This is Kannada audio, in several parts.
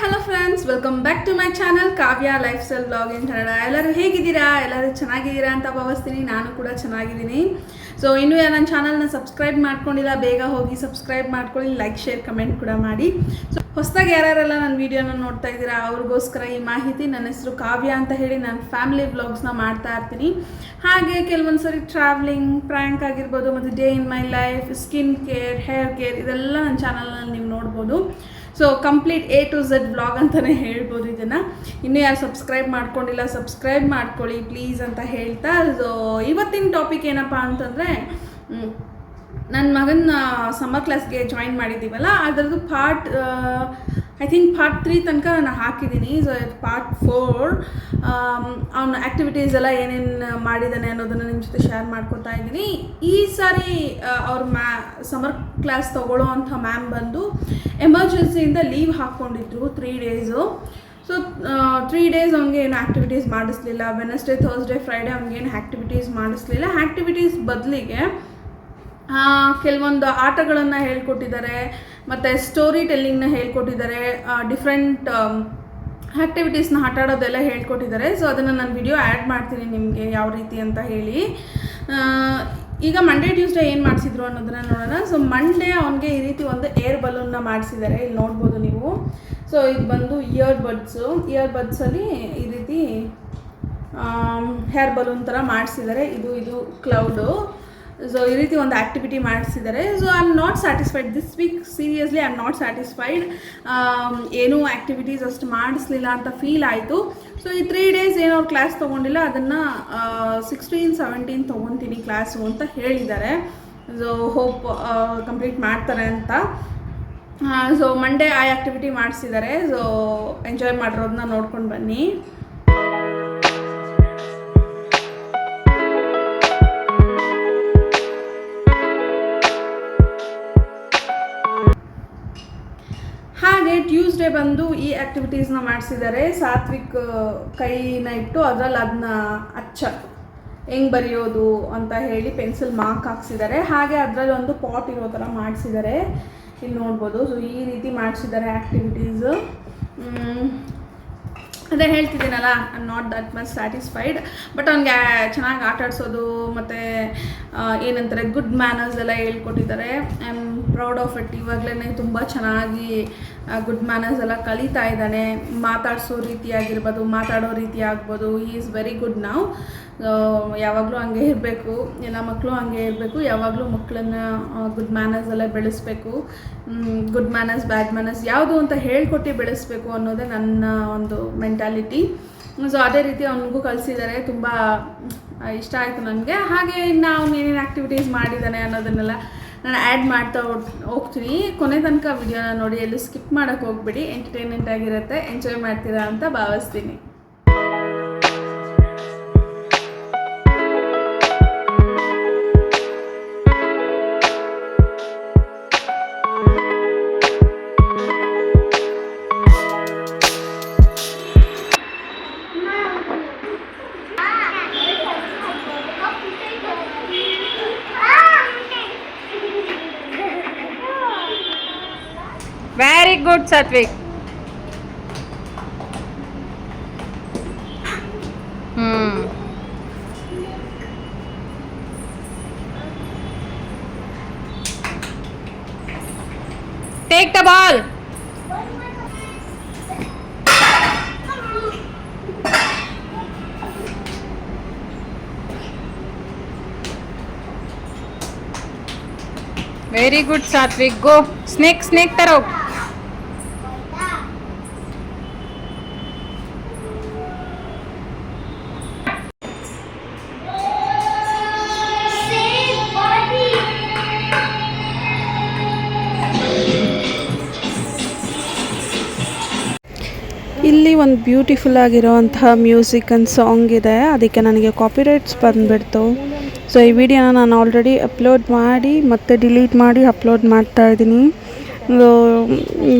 Hello friends, welcome back to my channel Kavya lifestyle blog in Kannada. ಎಲ್ಲರೂ ಹೇಗಿದ್ದೀರಾ? ಎಲ್ಲರೂ ಚೆನ್ನಾಗಿದ್ದೀರಾ ಅಂತ ಭಾವಿಸ್ತೀನಿ. ನಾನು ಕೂಡ ಚೆನ್ನಾಗಿದ್ದೀನಿ. ಸೊ ಇನ್ನೂ ನನ್ನ ಚಾನಲ್ನ ಸಬ್ಸ್ಕ್ರೈಬ್ ಮಾಡ್ಕೊಂಡಿಲ್ಲ, ಬೇಗ ಹೋಗಿ ಸಬ್ಸ್ಕ್ರೈಬ್ ಮಾಡ್ಕೊಳ್ಳಿ, ಲೈಕ್ ಶೇರ್ ಕಮೆಂಟ್ ಕೂಡ ಮಾಡಿ. ಸೊ ಹೊಸದಾಗಿ ಯಾರ್ಯಾರೆಲ್ಲ ನನ್ನ ವೀಡಿಯೋನ ನೋಡ್ತಾ ಇದ್ದೀರಾ ಅವ್ರಿಗೋಸ್ಕರ ಈ ಮಾಹಿತಿ. ನನ್ನ ಹೆಸರು ಕಾವ್ಯ ಅಂತ ಹೇಳಿ ನಾನು ಫ್ಯಾಮಿಲಿ ವ್ಲಾಗ್ಸ್ನ ಮಾಡ್ತಾ ಇರ್ತೀನಿ. ಹಾಗೆ ಕೆಲವೊಂದು ಸರಿ ಟ್ರಾವೆಲಿಂಗ್, ಪ್ರ್ಯಾಂಕ್ ಆಗಿರ್ಬೋದು, ಮತ್ತು day in my life, skin care, hair care, ಇದೆಲ್ಲ ನನ್ನ ಚಾನಲ್ನಲ್ಲಿ ನೀವು ನೋಡ್ಬೋದು. So complete A to Z vlog ಅಂತಲೇ ಹೇಳ್ಬೋದು ಇದನ್ನು. ಇನ್ನೂ ಯಾರು ಸಬ್ಸ್ಕ್ರೈಬ್ ಮಾಡ್ಕೊಂಡಿಲ್ಲ ಸಬ್ಸ್ಕ್ರೈಬ್ ಮಾಡ್ಕೊಳ್ಳಿ ಪ್ಲೀಸ್ ಅಂತ ಹೇಳ್ತಾ. ಸೊ ಇವತ್ತಿನ ಟಾಪಿಕ್ ಏನಪ್ಪ ಅಂತಂದರೆ, ನನ್ನ ಮಗನ ಸಮ್ಮರ್ ಕ್ಲಾಸ್ಗೆ ಜಾಯಿನ್ ಮಾಡಿದ್ದೀವಲ್ಲ, ಅದರದ್ದು ಐ ಥಿಂಕ್ ಪಾರ್ಟ್ 3 ತನಕ ನಾನು ಹಾಕಿದ್ದೀನಿ. ಸೊ ಪಾರ್ಟ್ 4 ಅವನ ಆ್ಯಕ್ಟಿವಿಟೀಸ್ ಎಲ್ಲ ಏನೇನು ಮಾಡಿದ್ದಾನೆ ಅನ್ನೋದನ್ನು ನಿಮ್ಮ ಜೊತೆ ಶೇರ್ ಮಾಡ್ಕೊತಾ ಇದ್ದೀನಿ. ಈ ಸಾರಿ ಅವ್ರ ಸಮ್ಮರ್ ಕ್ಲಾಸ್ ತೊಗೊಳ್ಳೋ ಅಂಥ ಮ್ಯಾಮ್ ಬಂದು ಎಮರ್ಜೆನ್ಸಿಯಿಂದ ಲೀವ್ ಹಾಕ್ಕೊಂಡಿದ್ರು 3 ಡೇಸು. ಸೊ 3 ಡೇಸ್ ಅವ್ನಿಗೆ ಏನು ಆ್ಯಕ್ಟಿವಿಟೀಸ್ ಮಾಡಿಸ್ಲಿಲ್ಲ. ವೆನಸ್ಡೇ, ಥರ್ಸ್ಡೇ, ಫ್ರೈಡೇ ಅವ್ನಿಗೇನು ಆ್ಯಕ್ಟಿವಿಟೀಸ್ ಮಾಡಿಸ್ಲಿಲ್ಲ. ಆ್ಯಕ್ಟಿವಿಟೀಸ್ ಬದಲಿಗೆ ಕೆಲವೊಂದು ಆಟಗಳನ್ನು ಹೇಳ್ಕೊಟ್ಟಿದ್ದಾರೆ, ಮತ್ತು ಸ್ಟೋರಿ ಟೆಲ್ಲಿಂಗ್ನ ಹೇಳ್ಕೊಟ್ಟಿದ್ದಾರೆ, ಡಿಫ್ರೆಂಟ್ ಆ್ಯಕ್ಟಿವಿಟೀಸ್ನ ಆಟ ಆಡೋದೆಲ್ಲ ಹೇಳ್ಕೊಟ್ಟಿದ್ದಾರೆ. ಸೊ ಅದನ್ನು ನಾನು ವಿಡಿಯೋ ಆ್ಯಡ್ ಮಾಡ್ತೀನಿ ನಿಮಗೆ ಯಾವ ರೀತಿ ಅಂತ ಹೇಳಿ. ಈಗ ಮಂಡೇ ಟ್ಯೂಸ್ಡೇ ಏನು ಮಾಡಿಸಿದ್ರು ಅನ್ನೋದನ್ನು ನೋಡೋಣ. ಸೊ ಮಂಡೇ ಅವನಿಗೆ ಈ ರೀತಿ ಒಂದು ಏರ್ ಬಲೂನ್ನ ಮಾಡಿಸಿದ್ದಾರೆ, ಇಲ್ಲಿ ನೋಡ್ಬೋದು ನೀವು. ಸೊ ಇದು ಬಂದು ಇಯರ್ಬಡ್ಸಲ್ಲಿ ಈ ರೀತಿ ಹೇರ್ ಬಲೂನ್ ಥರ ಮಾಡಿಸಿದ್ದಾರೆ. ಇದು ಕ್ಲೌಡು. ಸೊ ಈ ರೀತಿ ಒಂದು ಆ್ಯಕ್ಟಿವಿಟಿ ಮಾಡಿಸಿದ್ದಾರೆ. So I am not satisfied this week. Seriously I am not satisfied. ಏನೂ ಆ್ಯಕ್ಟಿವಿಟೀಸ್ ಅಷ್ಟು ಮಾಡಿಸ್ಲಿಲ್ಲ ಅಂತ ಫೀಲ್ ಆಯಿತು. ಸೊ ಈ 3 ಡೇಸ್ ಏನೋ ಅವ್ರು ಕ್ಲಾಸ್ ತೊಗೊಂಡಿಲ್ಲ, ಅದನ್ನು 16, 17 ತೊಗೊತೀನಿ ಕ್ಲಾಸು ಅಂತ ಹೇಳಿದ್ದಾರೆ. ಸೊ ಹೋಪ್ ಕಂಪ್ಲೀಟ್ ಮಾಡ್ತಾರೆ ಅಂತ. ಸೊ ಮಂಡೇ ಆ ಆ್ಯಕ್ಟಿವಿಟಿ ಮಾಡಿಸಿದ್ದಾರೆ. ಸೊ ಎಂಜಾಯ್ ಮಾಡಿರೋದನ್ನ ನೋಡ್ಕೊಂಡು ಬನ್ನಿ. ಹಾಗೆ ಟ್ಯೂಸ್ಡೇ ಬಂದು ಈ ಆ್ಯಕ್ಟಿವಿಟೀಸ್ನ ಮಾಡಿಸಿದ್ದಾರೆ. ಸಾತ್ವಿಕ್ ಕೈನ ಇಟ್ಟು ಅದರಲ್ಲಿ ಅದನ್ನ ಹೆಂಗೆ ಬರೆಯೋದು ಅಂತ ಹೇಳಿ ಪೆನ್ಸಿಲ್ ಮಾರ್ಕ್ ಹಾಕ್ಸಿದ್ದಾರೆ. ಹಾಗೆ ಅದರಲ್ಲಿ ಒಂದು ಪಾಟ್ ಇರೋ ಥರ ಮಾಡಿಸಿದ್ದಾರೆ, ಇಲ್ಲಿ ನೋಡ್ಬೋದು. ಸೊ ಈ ರೀತಿ ಮಾಡಿಸಿದ್ದಾರೆ ಆ್ಯಕ್ಟಿವಿಟೀಸು. ಅದೇ ಹೇಳ್ತಿದ್ದೀನಲ್ಲ, I am not that much satisfied. But ಅವ್ನಿಗೆ ಚೆನ್ನಾಗಿ ಆಟ ಆಡಿಸೋದು ಮತ್ತು ಏನಂತಾರೆ ಗುಡ್ ಮ್ಯಾನರ್ಸ್ ಎಲ್ಲ ಹೇಳ್ಕೊಟ್ಟಿದ್ದಾರೆ. I am proud of it. ಇವಾಗಲೇ ತುಂಬ ಚೆನ್ನಾಗಿ ಗುಡ್ ಮ್ಯಾನರ್ಸ್ ಎಲ್ಲ ಕಲಿತಾ ಇದ್ದಾನೆ. ಮಾತಾಡಿಸೋ ರೀತಿ ಆಗಿರ್ಬೋದು, ಮಾತಾಡೋ ರೀತಿ ಆಗ್ಬೋದು. ಹಿ ಈಸ್ ವೆರಿ ಗುಡ್ ನಾವು. ಯಾವಾಗಲೂ ಹಂಗೆ ಇರಬೇಕು, ಎಲ್ಲ ಮಕ್ಕಳು ಹಂಗೆ ಇರಬೇಕು. ಯಾವಾಗಲೂ ಮಕ್ಕಳನ್ನ ಗುಡ್ ಮ್ಯಾನರ್ಸ್ ಎಲ್ಲ ಬೆಳೆಸಬೇಕು. ಗುಡ್ ಮ್ಯಾನರ್ಸ್, ಬ್ಯಾಡ್ ಮ್ಯಾನರ್ಸ್ ಯಾವುದು ಅಂತ ಹೇಳ್ಕೊಟ್ಟು ಬೆಳೆಸಬೇಕು ಅನ್ನೋದೇ ನನ್ನ ಒಂದು ಮೆಂಟಾಲಿಟಿ. ಸೊ ಅದೇ ರೀತಿ ಅವನಿಗೂ ಕಲಿಸಿದ್ದಾರೆ. ತುಂಬ ಇಷ್ಟ ಆಯಿತು ನನಗೆ. ಹಾಗೆ ಇನ್ನು ಅವ್ನು ಏನೇನು ಆ್ಯಕ್ಟಿವಿಟೀಸ್ ಮಾಡಿದ್ದಾನೆ ಅನ್ನೋದನ್ನೆಲ್ಲ ನಾನು ಆ್ಯಡ್ ಮಾಡ್ತಾ ಹೋಗ್ತೀನಿ. ಕೊನೆ ತನಕ ವಿಡಿಯೋನ ನೋಡಿ, ಎಲ್ಲೂ ಸ್ಕಿಪ್ ಮಾಡೋಕ್ಕೆ ಹೋಗ್ಬಿಡಿ. ಎಂಟರ್ಟೈನ್ಮೆಂಟ್ ಆಗಿರುತ್ತೆ, ಎಂಜಾಯ್ ಮಾಡ್ತೀರಾ ಅಂತ ಭಾವಿಸ್ತೀನಿ. Very good, Satvik. Take the ball. Very good, Satvik. Go. Snake taro. ಇಲ್ಲಿ ಒಂದು ಬ್ಯೂಟಿಫುಲ್ ಆಗಿರೋವಂತಹ ಮ್ಯೂಸಿಕ್ ಆ್ಯಂಡ್ ಸಾಂಗ್ ಇದೆ, ಅದಕ್ಕೆ ನನಗೆ ಕಾಪಿರೈಟ್ಸ್ ಬಂದುಬಿಡ್ತು. ಸೊ ಈ ವಿಡಿಯೋನ ನಾನು ಆಲ್ರೆಡಿ ಅಪ್ಲೋಡ್ ಮಾಡಿ ಮತ್ತೆ ಡಿಲೀಟ್ ಮಾಡಿ ಅಪ್ಲೋಡ್ ಮಾಡ್ತಾ ಇದ್ದೀನಿ.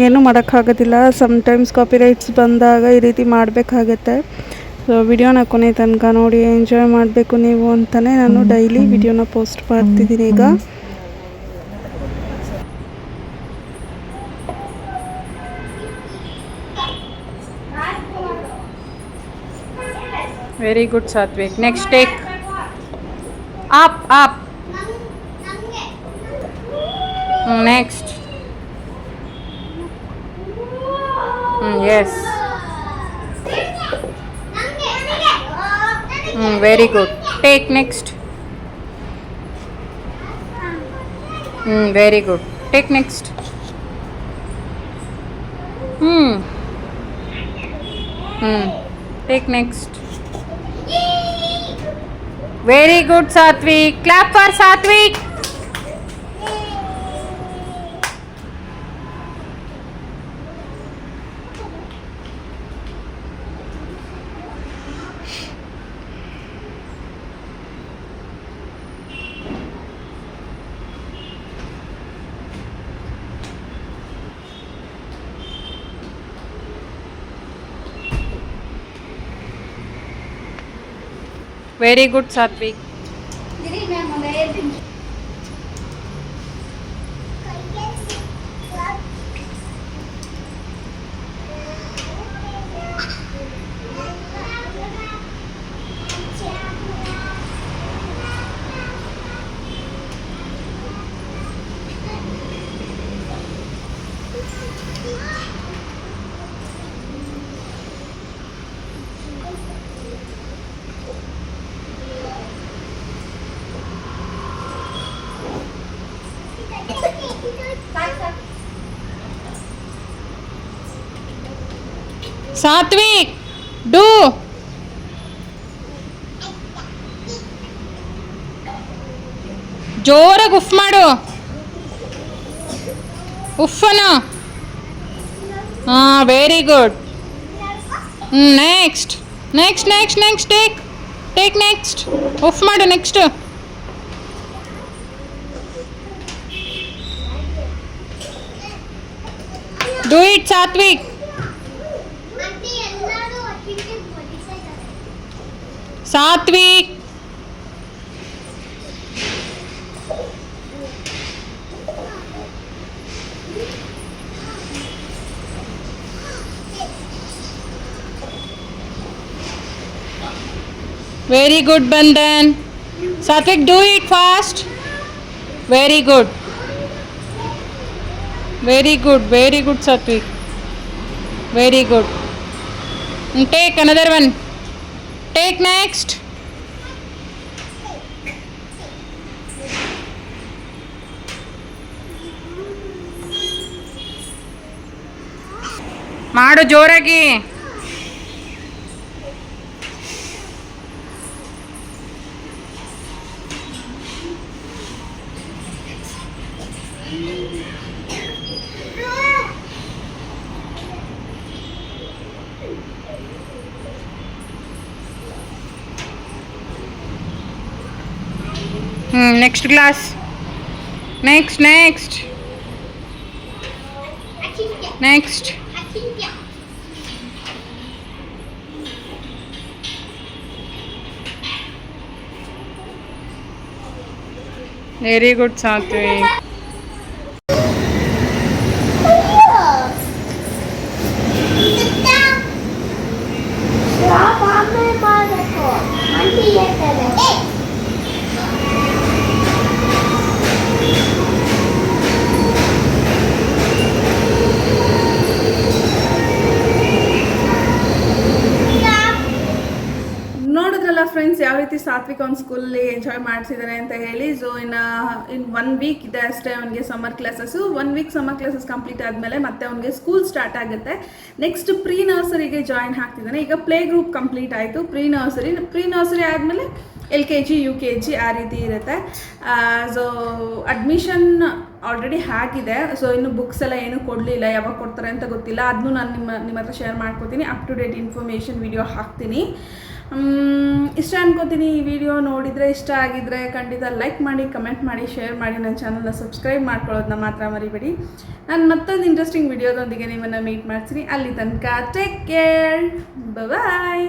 ಏನೂ ಮಾಡೋಕ್ಕಾಗೋದಿಲ್ಲ. ಸಮ್ಟೈಮ್ಸ್ ಕಾಪಿರೈಟ್ಸ್ ಬಂದಾಗ ಈ ರೀತಿ ಮಾಡಬೇಕಾಗತ್ತೆ. ಸೊ ವಿಡಿಯೋನ ಕೊನೆ ತನಕ ನೋಡಿ ಎಂಜಾಯ್ ಮಾಡಬೇಕು ನೀವು ಅಂತಲೇ ನಾನು ಡೈಲಿ ವಿಡಿಯೋನ ಪೋಸ್ಟ್ ಮಾಡ್ತಿದ್ದೀನಿ ಈಗ. Very good Satvik. Next take up up. Next. Yes. Very good. Take next. Very good. Take next. Take next. Very good Satvik. Clap for Satvik. Very good Satvik. Satvik do. ಜೋರಾಗಿ ಉಫ್ ಮಾಡು. ಉಫ್ಫನು. ಹಾಂ very good. Next next next next take. Take next. ಉಫ್ ಮಾಡು next. Do it Satvik. Satvik. Very good Bandhan. Satvik do it fast. Very good. Very good. Very good Satvik. Very good. Take another one. Take next. ಮಾಡು ಜೋರಾಗಿ. Next class. Next. Next. Very good Satvik. ನೋಡಿದ್ರಲ್ಲ ಫ್ರೆಂಡ್ಸ್ ಯಾವ ರೀತಿ ಸಾತ್ವಿಕ್ ಅವ್ನ ಸ್ಕೂಲಲ್ಲಿ ಎಂಜಾಯ್ ಮಾಡಿಸಿದ್ದಾರೆ ಅಂತ ಹೇಳಿ. ಸೊ ಇನ್ 1 ವೀಕ್ ಇದೆ ಅಷ್ಟೇ ಅವನಿಗೆ summer classes. 1 week summer classes complete ಆದಮೇಲೆ ಮತ್ತೆ ಅವನಿಗೆ ಸ್ಕೂಲ್ ಸ್ಟಾರ್ಟ್ ಆಗುತ್ತೆ. ನೆಕ್ಸ್ಟ್ ಪ್ರೀ ನರ್ಸರಿಗೆ ಜಾಯಿನ್ ಆಗ್ತಿದ್ದಾನೆ. ಈಗ ಪ್ಲೇ ಗ್ರೂಪ್ ಕಂಪ್ಲೀಟ್ ಆಯಿತು. ಪ್ರೀ ನರ್ಸರಿ ಆದಮೇಲೆ LKG UKG ಆ ರೀತಿ ಇರುತ್ತೆ. ಸೊ ಅಡ್ಮಿಷನ್ ಆಲ್ರೆಡಿ ಆಗಿದೆ. ಸೊ ಇನ್ನು ಬುಕ್ಸ್ ಎಲ್ಲ ಏನೂ ಕೊಡಲಿಲ್ಲ, ಯಾವಾಗ ಕೊಡ್ತಾರೆ ಅಂತ ಗೊತ್ತಿಲ್ಲ. ಅದನ್ನು ನಾನು ನಿಮ್ಮ ಹತ್ರ ಶೇರ್ ಮಾಡ್ಕೊತೀನಿ. Up to date information video ಹಾಕ್ತೀನಿ. ಇಷ್ಟ ಅನ್ಕೋತೀನಿ. ಈ ವಿಡಿಯೋ ನೋಡಿದರೆ ಇಷ್ಟ ಆಗಿದ್ದರೆ ಖಂಡಿತ ಲೈಕ್ ಮಾಡಿ, ಕಮೆಂಟ್ ಮಾಡಿ, ಶೇರ್ ಮಾಡಿ. ನನ್ನ ಚಾನಲ್ನ ಸಬ್ಸ್ಕ್ರೈಬ್ ಮಾಡ್ಕೊಳ್ಳೋದನ್ನ ಮಾತ್ರ ಮರಿಬೇಡಿ. ನಾನು ಮತ್ತೊಂದು ಇಂಟ್ರೆಸ್ಟಿಂಗ್ ವಿಡಿಯೋದೊಂದಿಗೆ ನಿಮ್ಮನ್ನು ಮೀಟ್ ಮಾಡ್ತೀನಿ. ಅಲ್ಲಿ ತನಕ ಟೇಕ್ ಕೇರ್. ಬಾಯ್.